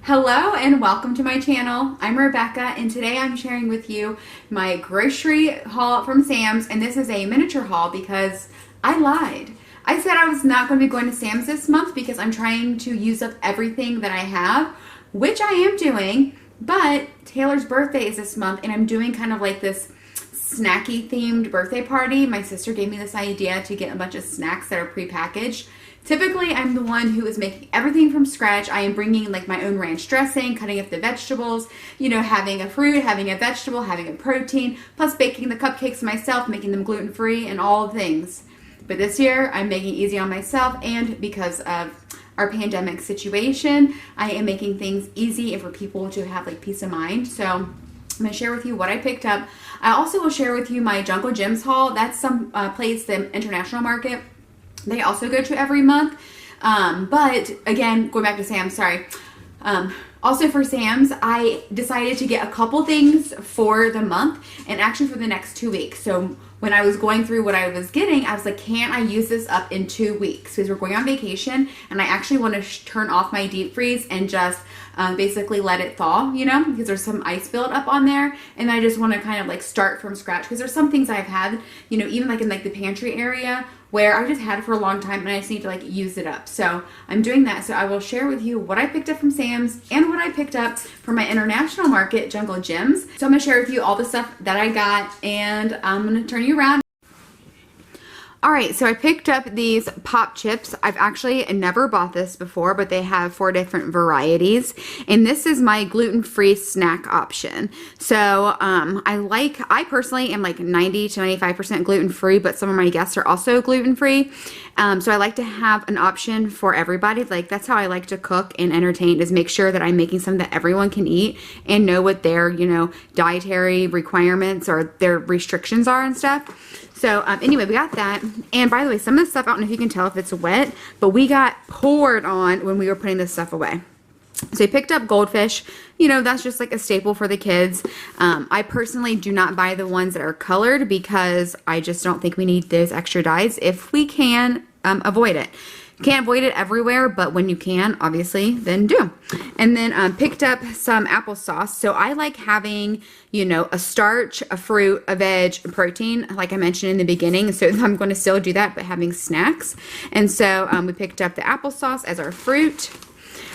Hello and welcome to my channel. I'm Rebecca and today I'm sharing with you my grocery haul from Sam's, and this is a miniature haul because I lied. I said I was not going to be going to Sam's this month because I'm trying to use up everything that I have, which I am doing, but Taylor's birthday is this month and I'm doing kind of like this snacky themed birthday party. My sister gave me this idea to get a bunch of snacks that are pre-packaged. Typically, I'm the one who is making everything from scratch. I am bringing like my own ranch dressing, cutting up the vegetables, having a fruit, having a vegetable, having a protein, plus baking the cupcakes myself, making them gluten-free and all the things. But this year, I'm making it easy on myself, and because of our pandemic situation, I am making things easy and for people to have like peace of mind. So I'm going to share with you what I picked up. I also will share with you my Jungle Gyms haul. That's some place, the international market. They also go to every month. But again, going back to Sam's, sorry. Also for Sam's, I decided to get a couple things for the month and actually for the next 2 weeks. So when I was going through what I was getting, I was like, can't I use this up in 2 weeks? Because we're going on vacation and I actually want to turn off my deep freeze and just basically let it thaw, because there's some ice build up on there. And I just want to kind of like start from scratch because there's some things I've had, even like in like the pantry area where I just had it for a long time and I just need to like use it up. So I'm doing that. So I will share with you what I picked up from Sam's and what I picked up from my international market, Jungle Gyms. So I'm gonna share with you all the stuff that I got, and I'm gonna turn you around. Alright, so I picked up these pop chips. I've actually never bought this before, but they have 4 different varieties. And this is my gluten-free snack option. So I personally am like 90 to 95% gluten-free, but some of my guests are also gluten-free. So I like to have an option for everybody. Like that's how I like to cook and entertain, is make sure that I'm making something that everyone can eat and know what their, dietary requirements or their restrictions are and stuff. So anyway, we got that. And by the way, some of this stuff, I don't know if you can tell if it's wet, but we got poured on when we were putting this stuff away. So I picked up goldfish. That's just like a staple for the kids. I personally do not buy the ones that are colored because I just don't think we need those extra dyes. If we can, avoid it. Can't avoid it everywhere, but when you can, obviously, then do. And then picked up some applesauce. So I like having, a starch, a fruit, a veg, a protein, like I mentioned in the beginning. So I'm going to still do that, but having snacks. And so we picked up the applesauce as our fruit.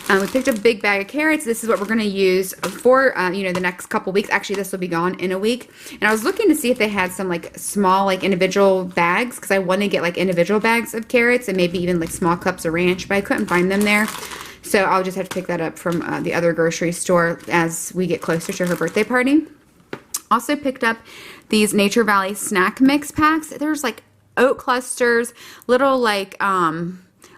We picked up a big bag of carrots. This is what we're going to use for, the next couple weeks. Actually, this will be gone in a week. And I was looking to see if they had some, like, small, like, individual bags, because I want to get, like, individual bags of carrots and maybe even, like, small cups of ranch, but I couldn't find them there. So I'll just have to pick that up from the other grocery store as we get closer to her birthday party. Also picked up these Nature Valley snack mix packs. There's, like, oat clusters, little, like,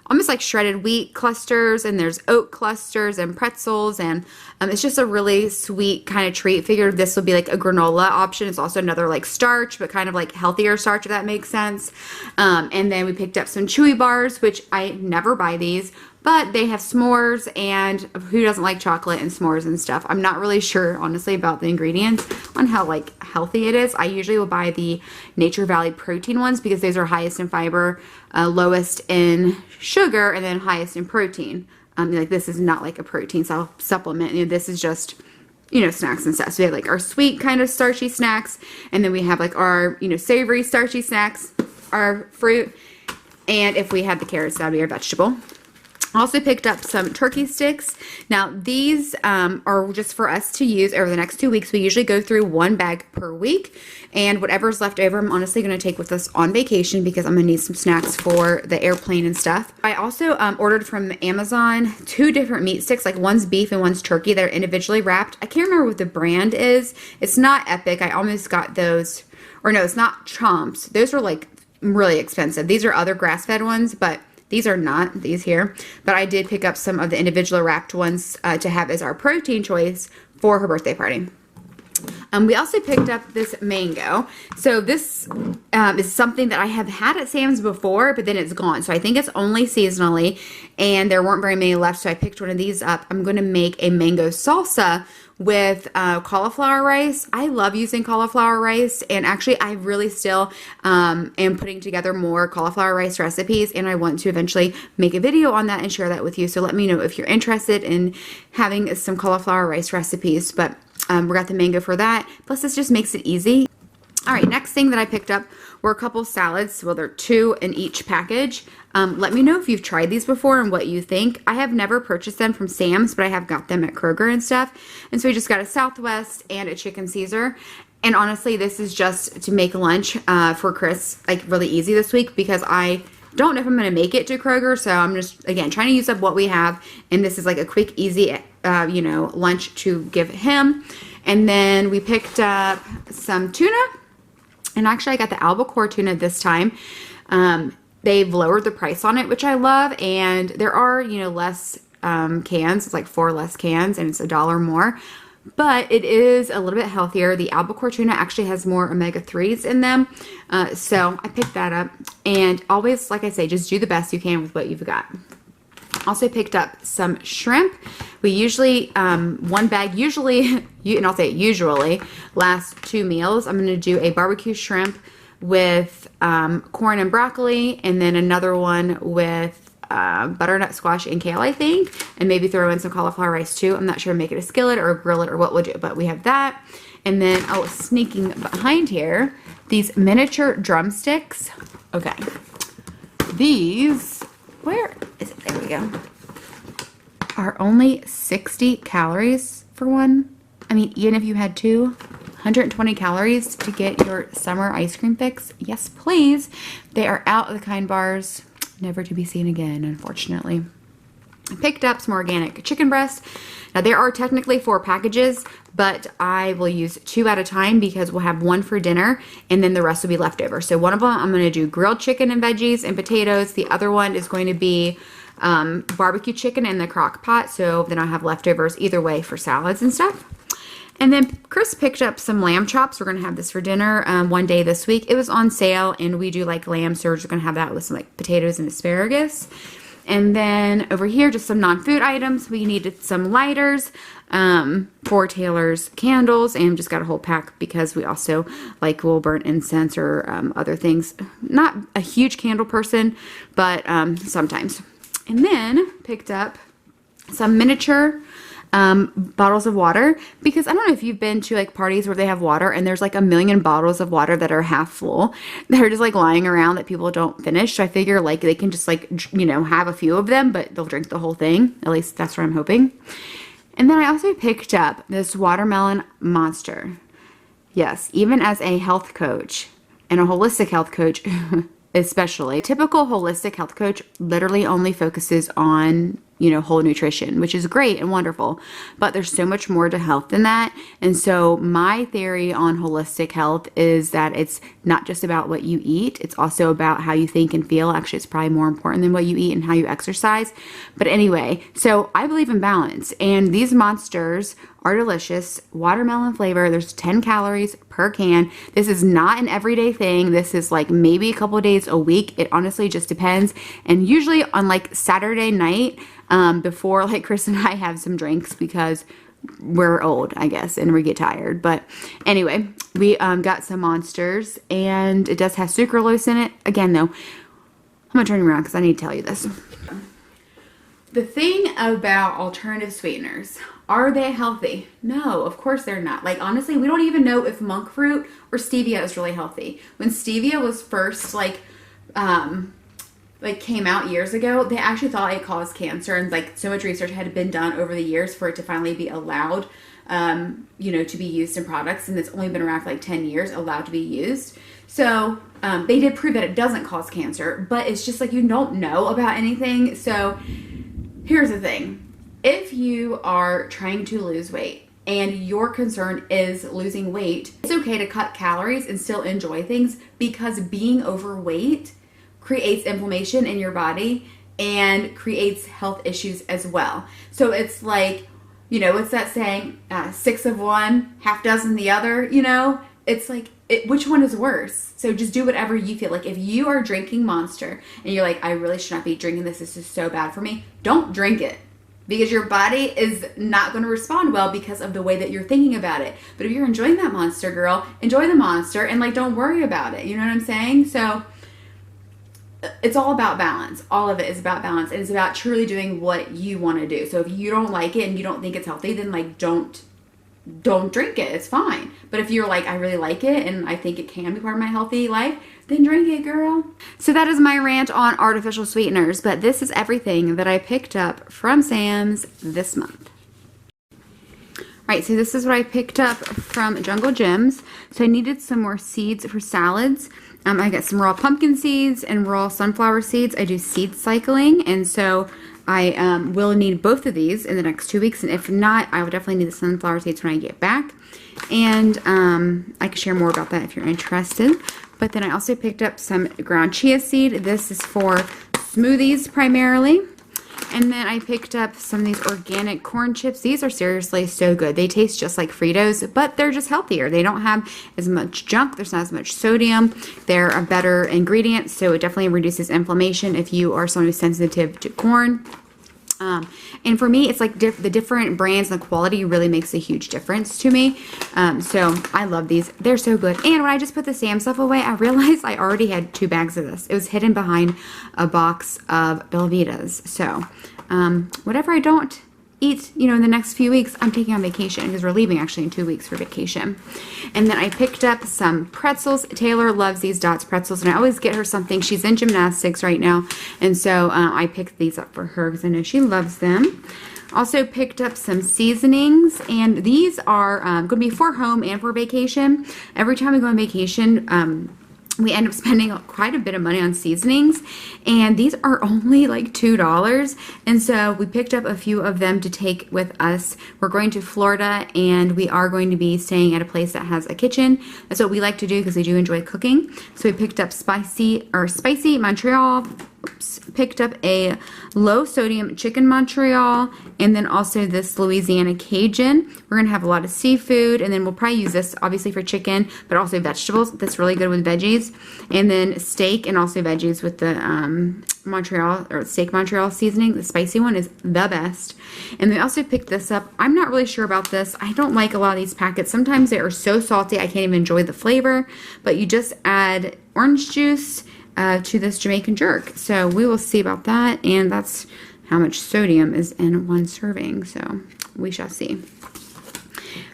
almost like shredded wheat clusters, and there's oat clusters and pretzels, and it's just a really sweet kind of treat. Figured this would be like a granola option. It's also another like starch, but kind of like healthier starch, if that makes sense. And then we picked up some chewy bars, which I never buy these, but they have s'mores, and who doesn't like chocolate and s'mores and stuff? I'm not really sure, honestly, about the ingredients on how like healthy it is. I usually will buy the Nature Valley protein ones because those are highest in fiber, lowest in sugar, and then highest in protein. Like this is not like a protein supplement. This is just, snacks and stuff. So we have like our sweet kind of starchy snacks, and then we have like our, savory starchy snacks, our fruit, and if we have the carrots, that would be our vegetable. Also picked up some turkey sticks. Now these are just for us to use over the next 2 weeks. We usually go through 1 bag per week, and whatever's left over I'm honestly going to take with us on vacation because I'm going to need some snacks for the airplane and stuff. I also ordered from Amazon 2 different meat sticks, like one's beef and one's turkey, that are individually wrapped. I can't remember what the brand is. It's not Epic. I almost got those, or no, it's not Chomps. Those are like really expensive. These are other grass-fed ones, but these are not, these here, but I did pick up some of the individual wrapped ones to have as our protein choice for her birthday party. We also picked up this mango. So this is something that I have had at Sam's before, but then it's gone. So I think it's only seasonally, and there weren't very many left, so I picked one of these up. I'm going to make a mango salsa with cauliflower rice. I love using cauliflower rice, and actually I really still am putting together more cauliflower rice recipes, and I want to eventually make a video on that and share that with you. So let me know if you're interested in having some cauliflower rice recipes, but we got the mango for that. Plus this just makes it easy. All right, next thing that I picked up were a couple salads. Well, they're 2 in each package. Let me know if you've tried these before and what you think. I have never purchased them from Sam's, but I have got them at Kroger and stuff. And so we just got a Southwest and a chicken Caesar. And honestly, this is just to make lunch for Chris, like really easy this week, because I don't know if I'm going to make it to Kroger. So I'm just, again, trying to use up what we have. And this is like a quick, easy, lunch to give him. And then we picked up some tuna. And actually, I got the albacore tuna this time. They've lowered the price on it, which I love. And there are, less cans. It's like 4 less cans, and it's $1 more. But it is a little bit healthier. The albacore tuna actually has more omega-3s in them. So I picked that up. And always, like I say, just do the best you can with what you've got. Also picked up some shrimp. We usually, one bag usually, and I'll say usually, lasts 2 meals. I'm going to do a barbecue shrimp with corn and broccoli, and then another one with butternut squash and kale, I think, and maybe throw in some cauliflower rice too. I'm not sure, make it a skillet or grill it or what we'll do, but we have that. And then, sneaking behind here, these miniature drumsticks. Okay. These, where is it? There we go. Are only 60 calories for one. I mean, even if you had 2, 120 calories to get your summer ice cream fix. Yes, please. They are out of the kind bars, never to be seen again, unfortunately. I picked up some organic chicken breast. Now, there are technically 4 packages, but I will use 2 at a time because we'll have 1 for dinner, and then the rest will be leftover. So one of them, I'm going to do grilled chicken and veggies and potatoes. The other one is going to be barbecue chicken in the crock pot. So then I'll have leftovers either way for salads and stuff. And then Chris picked up some lamb chops. We're going to have this for dinner one day this week. It was on sale, and we do like lamb, so we're just going to have that with some like potatoes and asparagus. And then over here, just some non-food items. We needed some lighters for Taylor's candles, and just got a whole pack because we also will burn incense or other things. Not a huge candle person, but sometimes. And then picked up some miniature bottles of water, because I don't know if you've been to parties where they have water and there's like a million bottles of water that are half full. They're just lying around that people don't finish. So I figure they can just have a few of them, but they'll drink the whole thing. At least that's what I'm hoping. And then I also picked up this watermelon monster. Yes, even as a health coach and a holistic health coach, especially, a typical holistic health coach literally only focuses on whole nutrition, which is great and wonderful, but there's so much more to health than that. And so my theory on holistic health is that it's not just about what you eat, it's also about how you think and feel. Actually, it's probably more important than what you eat and how you exercise. But anyway, so I believe in balance, and these monsters are delicious. Watermelon flavor. There's 10 calories per can. This is not an everyday thing. This is maybe a couple of days a week. It honestly just depends. And usually on Saturday night, before Chris and I have some drinks, because we're old, I guess, and we get tired. But anyway, we got some monsters, and it does have sucralose in it. Again, though, I'm gonna turn around because I need to tell you this. The thing about alternative sweeteners, are they healthy? No, of course they're not. Honestly, we don't even know if monk fruit or stevia is really healthy. When stevia was first came out years ago, they actually thought it caused cancer, and so much research had been done over the years for it to finally be allowed, to be used in products, and it's only been around for 10 years, allowed to be used. So they did prove that it doesn't cause cancer, but it's just you don't know about anything. So here's the thing. If you are trying to lose weight and your concern is losing weight, it's okay to cut calories and still enjoy things, because being overweight creates inflammation in your body and creates health issues as well. So it's you know, what's that saying? Six of one, half dozen the other, you know? It's like, which one is worse? So just do whatever you feel. Like if you are drinking Monster and you're like, I really should not be drinking this. This is so bad for me. Don't drink it. Because your body is not going to respond well because of the way that you're thinking about it. But if you're enjoying that Monster, girl, enjoy the Monster and like don't worry about it. You know what I'm saying? So it's all about balance. All of it is about balance. And it's about truly doing what you want to do. So if you don't like it and you don't think it's healthy, then like don't drink it. It's fine. But if you're like, I really like it and I think it can be part of my healthy life, then drink it, girl. So that is my rant on artificial sweeteners, but this is everything that I picked up from Sam's this month. Right, so this is what I picked up from Jungle Gyms. So I needed some more seeds for salads. I got some raw pumpkin seeds and raw sunflower seeds. I do seed cycling, and so I will need both of these in the next 2 weeks, and if not, I will definitely need the sunflower seeds when I get back. And I can share more about that if you're interested. But then I also picked up some ground chia seed. This is for smoothies primarily. And then I picked up some of these organic corn chips. These are seriously so good. They taste just like Fritos, but they're just healthier. They don't have as much junk. There's not as much sodium. They're a better ingredient, so it definitely reduces inflammation if you are someone who's sensitive to corn. And for me, it's like the different brands and the quality really makes a huge difference to me. So I love these. They're so good. And when I just put the Sam stuff away, I realized I already had 2 bags of this. It was hidden behind a box of Belvitas. So whatever I don't eat, you know, in the next few weeks, I'm taking on vacation because we're leaving actually in 2 weeks for vacation. And then I picked up some pretzels. Taylor loves these Dots pretzels, and I always get her something. She's in gymnastics right now, and so I picked these up for her because I know she loves them. Also picked up some seasonings, and these are going to be for home and for vacation. Every time we go on vacation, we end up spending quite a bit of money on seasonings, and these are only like $2. And so we picked up a few of them to take with us. We're going to Florida, and we are going to be staying at a place that has a kitchen. That's what we like to do because we do enjoy cooking. So we picked up spicy Montreal. Oops, picked up a low sodium chicken Montreal, and then also this Louisiana Cajun. We're gonna have a lot of seafood, and then we'll probably use this obviously for chicken, but also vegetables. That's really good with veggies. And then steak and also veggies with the Montreal or steak Montreal seasoning. The spicy one is the best. And we also picked this up. I'm not really sure about this. I don't like a lot of these packets. Sometimes they are so salty I can't even enjoy the flavor, but you just add orange juice to this Jamaican jerk. So we will see about that, and that's how much sodium is in one serving, so we shall see.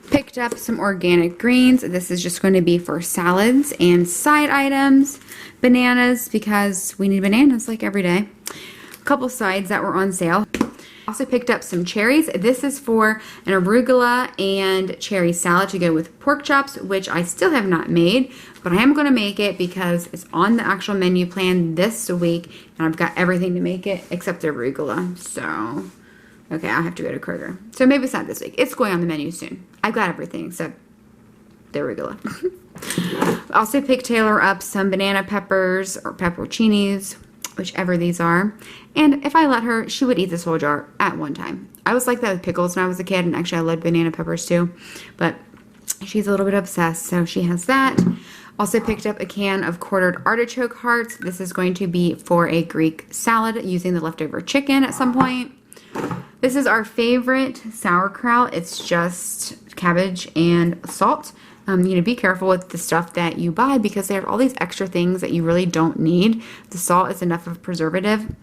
Picked up some organic greens. This is just going to be for salads and side items. Bananas, because we need bananas like every day. A couple sides that were on sale. Also picked up some cherries. This is for an arugula and cherry salad to go with pork chops, which I still have not made, but I am going to make it because it's on the actual menu plan this week, and I've got everything to make it except the arugula. So, okay, I'll have to go to Kroger. So maybe it's not this week. It's going on the menu soon. I've got everything except the arugula. Also picked Taylor up some banana peppers or pepperoncinis, whichever these are. And if I let her, she would eat this whole jar at one time. I was like that with pickles when I was a kid, and actually I loved banana peppers too. But she's a little bit obsessed, so she has that. Also picked up a can of quartered artichoke hearts. This is going to be for a Greek salad using the leftover chicken at some point. This is our favorite sauerkraut. It's just cabbage and salt. You know, be careful with the stuff that you buy because they have all these extra things that you really don't need. The salt is enough of a preservative.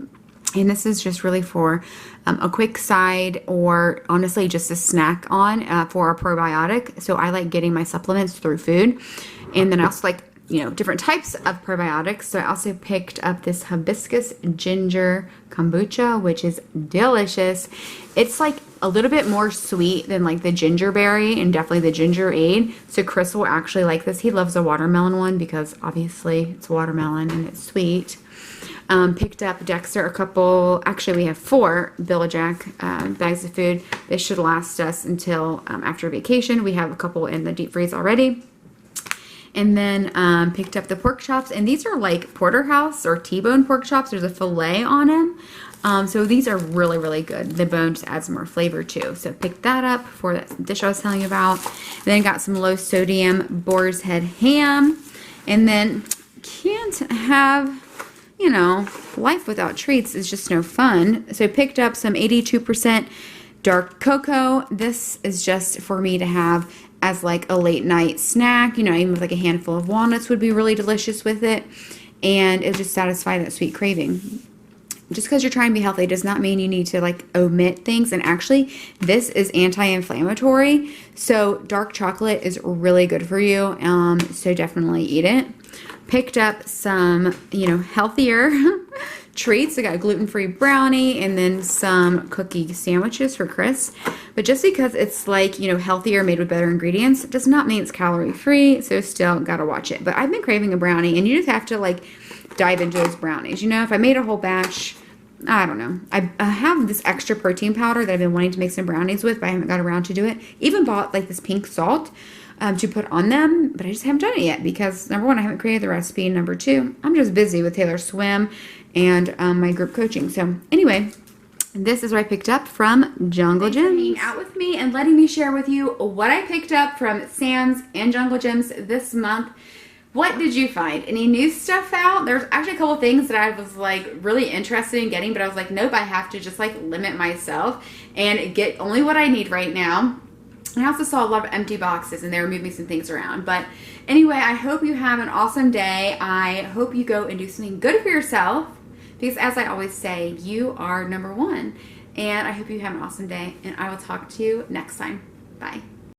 And this is just really for a quick side, or honestly just a snack on for a probiotic. So I like getting my supplements through food. And then I also like, you know, different types of probiotics. So I also picked up this hibiscus ginger kombucha, which is delicious. It's like a little bit more sweet than like the gingerberry and definitely the ginger aid. So Chris will actually like this. He loves the watermelon one because obviously it's watermelon and it's sweet. Picked up Dexter a couple, actually we have 4 Billajack bags of food. This should last us until after vacation. We have a couple in the deep freeze already. And then picked up the pork chops, and these are like porterhouse or T-bone pork chops. There's a fillet on them. So these are really, really good. The bone just adds more flavor too. So pick that up for that dish I was telling you about. Then got some low sodium boar's head ham. And then can't have, you know, life without treats is just no fun. So picked up some 82% dark cocoa. This is just for me to have as like a late night snack. You know, even with like a handful of walnuts would be really delicious with it. And it just satisfies that sweet craving. Just because you're trying to be healthy does not mean you need to like omit things. And actually, this is anti-inflammatory. So dark chocolate is really good for you. So definitely eat it. Picked up some, you know, healthier treats. I got a gluten-free brownie and then some cookie sandwiches for Chris. But just because it's like, you know, healthier, made with better ingredients, does not mean it's calorie-free. So still gotta watch it. But I've been craving a brownie, and you just have to like dive into those brownies. You know, if I made a whole batch, I don't know. I have this extra protein powder that I've been wanting to make some brownies with, but I haven't got around to do it. Even bought like this pink salt to put on them, but I just haven't done it yet because number one, I haven't created the recipe. Number two, I'm just busy with Taylor Swim and my group coaching. So anyway, this is what I picked up from Jungle Gyms. Thanks for hanging out with me and letting me share with you what I picked up from Sam's and Jungle Gyms this month. What did you find? Any new stuff out? There's actually a couple things that I was like really interested in getting, but I was like, nope, I have to just like limit myself and get only what I need right now. I also saw a lot of empty boxes and they were moving some things around. But anyway, I hope you have an awesome day. I hope you go and do something good for yourself because as I always say, you are number one. And I hope you have an awesome day and I will talk to you next time. Bye.